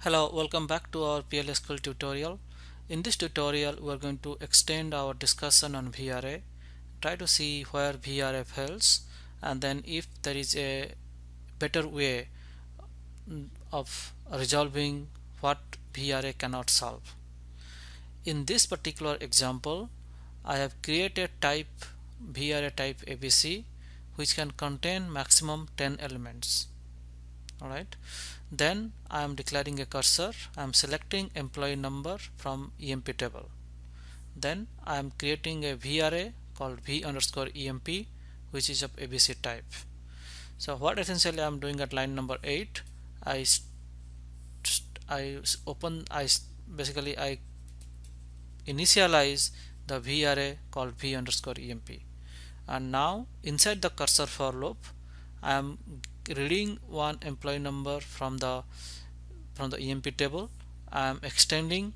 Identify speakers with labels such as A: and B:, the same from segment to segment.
A: Hello, welcome back to our PLSQL tutorial. In this tutorial, we are going to extend our discussion on VRA, try to see where VRA fails, and then if there is a better way of resolving what VRA cannot solve. In this particular example, I have created type VRA type ABC, which can contain maximum 10 elements. Alright, then I am declaring a cursor. I am selecting employee number from EMP table. Then I am creating a VRA called V underscore EMP, which is of ABC type. So what essentially I am doing at line number 8, I basically I initialize the VRA called V underscore EMP, and now inside the cursor for loop I am reading one employee number from the EMP table. I am extending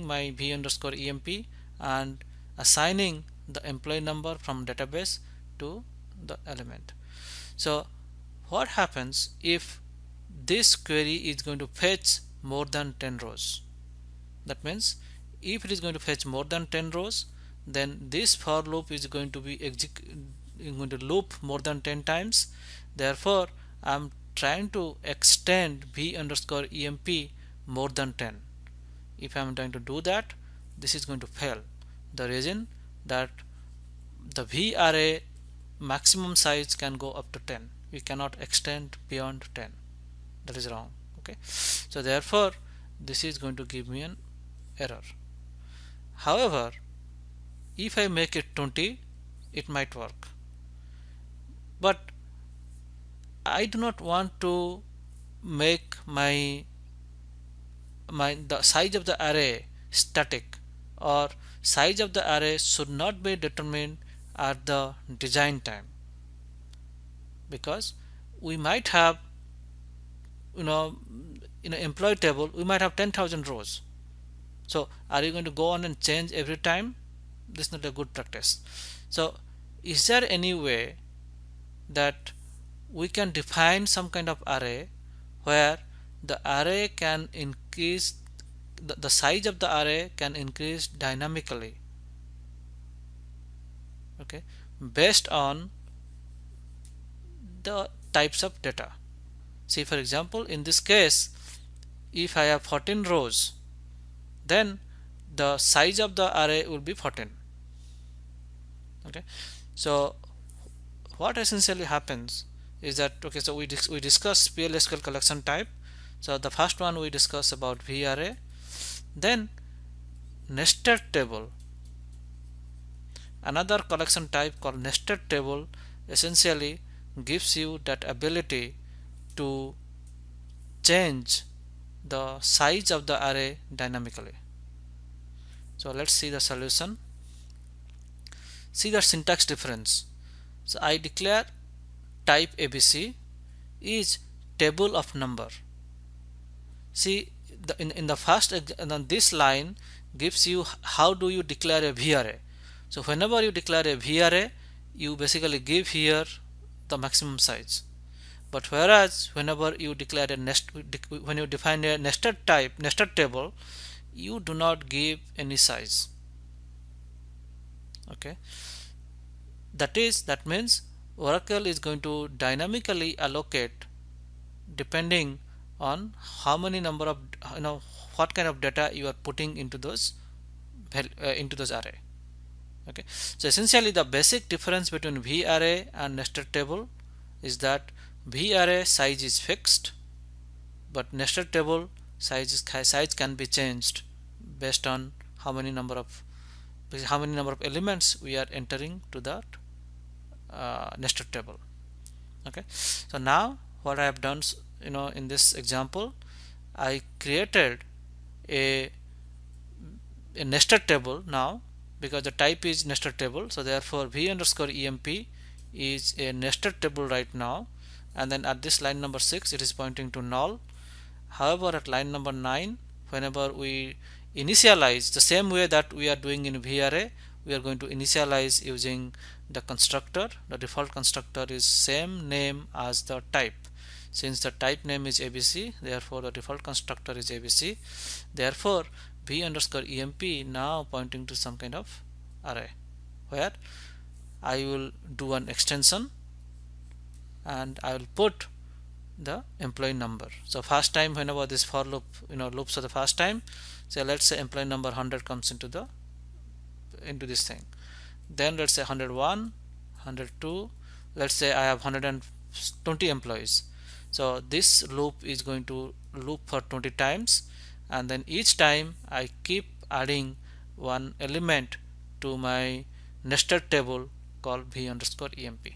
A: my V underscore EMP and assigning the employee number from database to the element. So what happens if this query is going to fetch more than 10 rows? That means if it is going to fetch more than 10 rows, then this for loop is going to be going to loop more than 10 times. Therefore I am trying to extend V underscore EMP more than 10. If I am trying to do that, this is going to fail. The reason that the VRA maximum size can go up to 10. We cannot extend beyond 10. That is wrong. Okay, so therefore this is going to give me an error. However, if I make it 20, it might work. But I do not want to make the size of the array static, or size of the array should not be determined at the design time, because we might have in an employee table we might have 10,000 rows. So are you going to go on and change every time? This is not a good practice. So is there any way that we can define some kind of array where the array can increase, the size of the array can increase dynamically, okay, based on the types of data? See, for example, in this case, if I have 14 rows, then the size of the array will be 14. Okay, so what essentially happens is that, okay, so we discuss PLSQL collection type. So the first one we discuss about VRA, then nested table. Another collection type called nested table essentially gives you that ability to change the size of the array dynamically. So let's see the solution. See the syntax difference. So I declare type ABC is table of number. See, in the first, this line gives you how do you declare a VRA. So whenever you declare a VRA, you basically give here the maximum size. But whereas whenever you declare a when you define a nested table, you do not give any size. Okay, that means Oracle is going to dynamically allocate depending on how many number of what kind of data you are putting into those array. Okay, so essentially the basic difference between VRA and nested table is that VRA size is fixed, but nested table size can be changed based on how many number of elements we are entering to that nested table. Okay, so now what I have done, in this example, I created a nested table now, because the type is nested table. So therefore V underscore EMP is a nested table right now, and then at this line number 6 it is pointing to null. However, at line number 9, whenever we initialize the same way that we are doing in VRA, we are going to initialize using the constructor. The default constructor is same name as the type. since the type name is ABC, therefore the default constructor is ABC. Therefore v underscore emp now pointing to some kind of array, where I will do an extension and I will put the employee number. So first time whenever this for loop loops for the first time, so let's say employee number 100 comes into this thing. Then let's say 101, 102, let's say I have 120 employees. So this loop is going to loop for 20 times, and then each time I keep adding one element to my nested table called v underscore emp.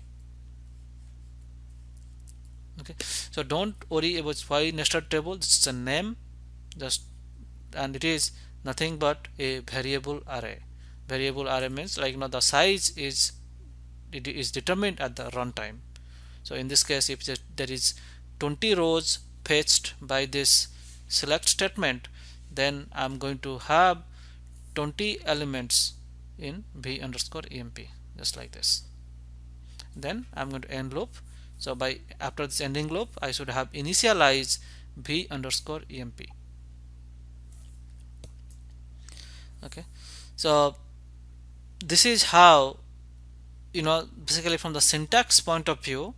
A: Okay, so don't worry about why nested table. This is a name, just, and it is nothing but a variable array. Variable array means, like, the size is determined at the runtime. So in this case, if there is 20 rows fetched by this select statement, then I'm going to have 20 elements in v underscore emp, just like this. Then I'm going to end loop. So after this ending loop, I should have initialize v underscore emp. Okay, so this is how, basically from the syntax point of view,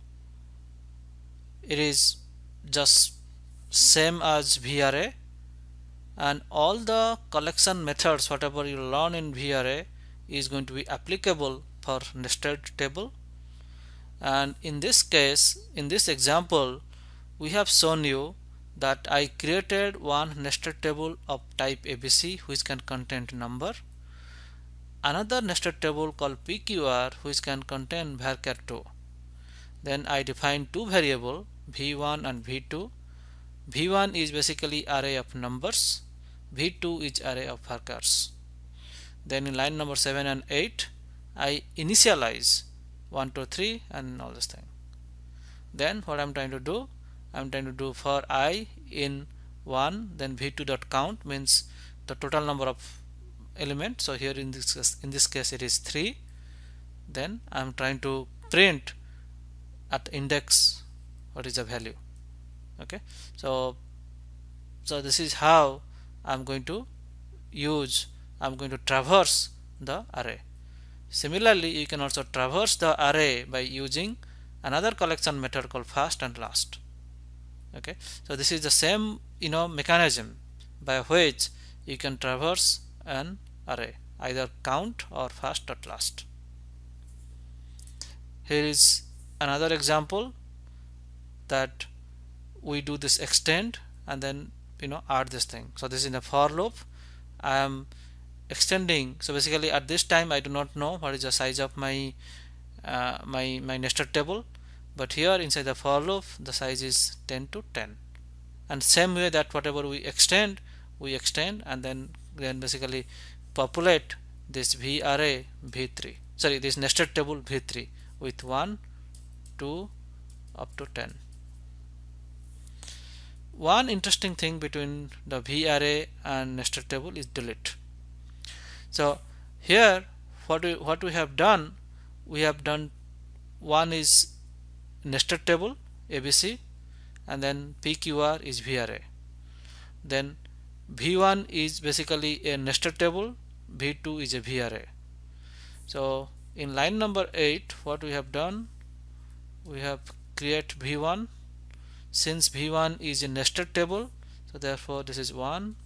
A: it is just same as VRA, and all the collection methods whatever you learn in VRA is going to be applicable for nested table. And in this case, in this example, we have shown you that I created one nested table of type ABC which can contain number, another nested table called PQR which can contain varchar2. Then I define two variables, v1 and v2. v1 is basically array of numbers, v2 is array of varchars. Then in line number 7 and 8, I initialize 1, 2, 3 and all this thing. Then what I'm trying to do, for I in 1, then v2 dot count means the total number of elements. So here in this case it is 3. Then I'm trying to print at index what is the value. Okay, so this is how I'm going to traverse the array. Similarly, you can also traverse the array by using another collection method called first and last. Okay, so this is the same mechanism by which you can traverse an array, either count or first or last. Here is another example that we do this extend and then add this thing. So this is in a for loop. I am extending. So basically at this time I do not know what is the size of my my nested table, but here inside the for loop the size is 10 to 10. And same way that whatever we extend and then basically populate this v array v3, sorry, this nested table v3 with 1, 2 up to 10. One interesting thing between the v array and nested table is delete. So here what we have done, one is nested table ABC, and then PQR is v array. Then v1 is basically a nested table, v2 is a v array. So in line number 8, what we have done, we have create v1. Since v1 is a nested table, so therefore this is 1,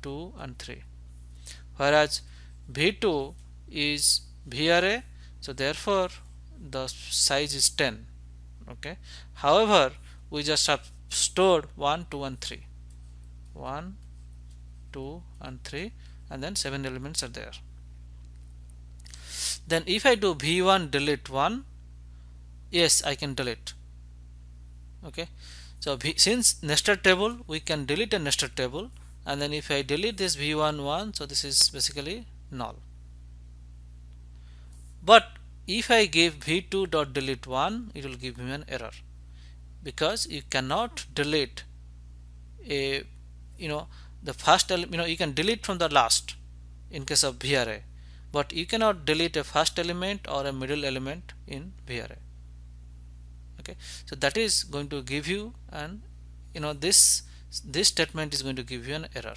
A: 2 and 3, whereas v2 is v array, so therefore the size is 10. Okay, however we just have stored 1, 2 and 3, 1, 2 and 3, and then 7 elements are there. Then if I do v1 delete 1, yes, I can delete. Okay, so since nested table, we can delete a nested table, and then if I delete this v1, so this is basically null. But if I give v2 dot delete 1, it will give me an error, because you cannot delete a the first element. You can delete from the last in case of v array, but you cannot delete a first element or a middle element in v array. Okay, so that is going to give you an this statement is going to give you an error.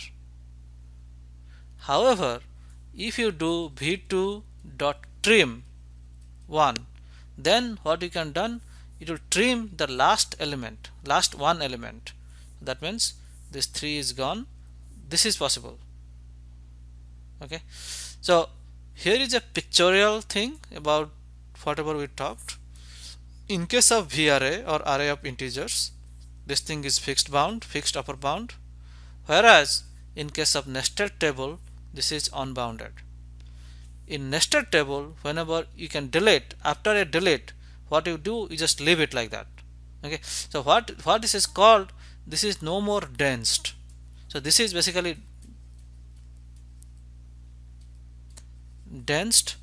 A: However, if you do v2 dot trim 1, then what you can done, it will trim the last element, last one element. That means this 3 is gone. This is possible. Okay, so here is a pictorial thing about whatever we talked. In case of VRA or array of integers, this thing is fixed bound, fixed upper bound, whereas in case of nested table, this is unbounded. In nested table, whenever you can delete, after a delete, what you do, you just leave it like that. Okay, so what this is called, this is no more densed. So this is basically densed.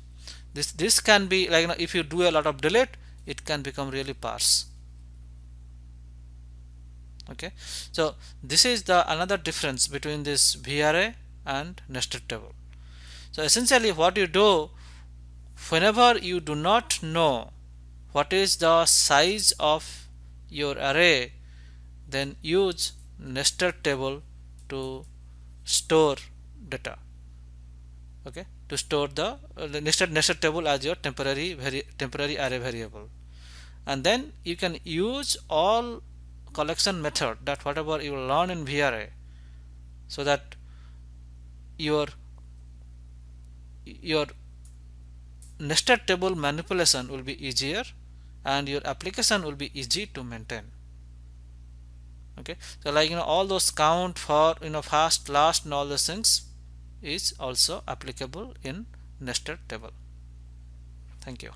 A: This can be like, if you do a lot of delete, it can become really sparse. Okay, so this is the another difference between this VRA and nested table. So essentially what you do, whenever you do not know what is the size of your array, then use nested table to store data. Okay, to store the nested table as your temporary array variable, and then you can use all collection method, that whatever you learn in VRA, so that your nested table manipulation will be easier and your application will be easy to maintain. Okay, so like all those count for first, last, and all those things is also applicable in nested table. Thank you.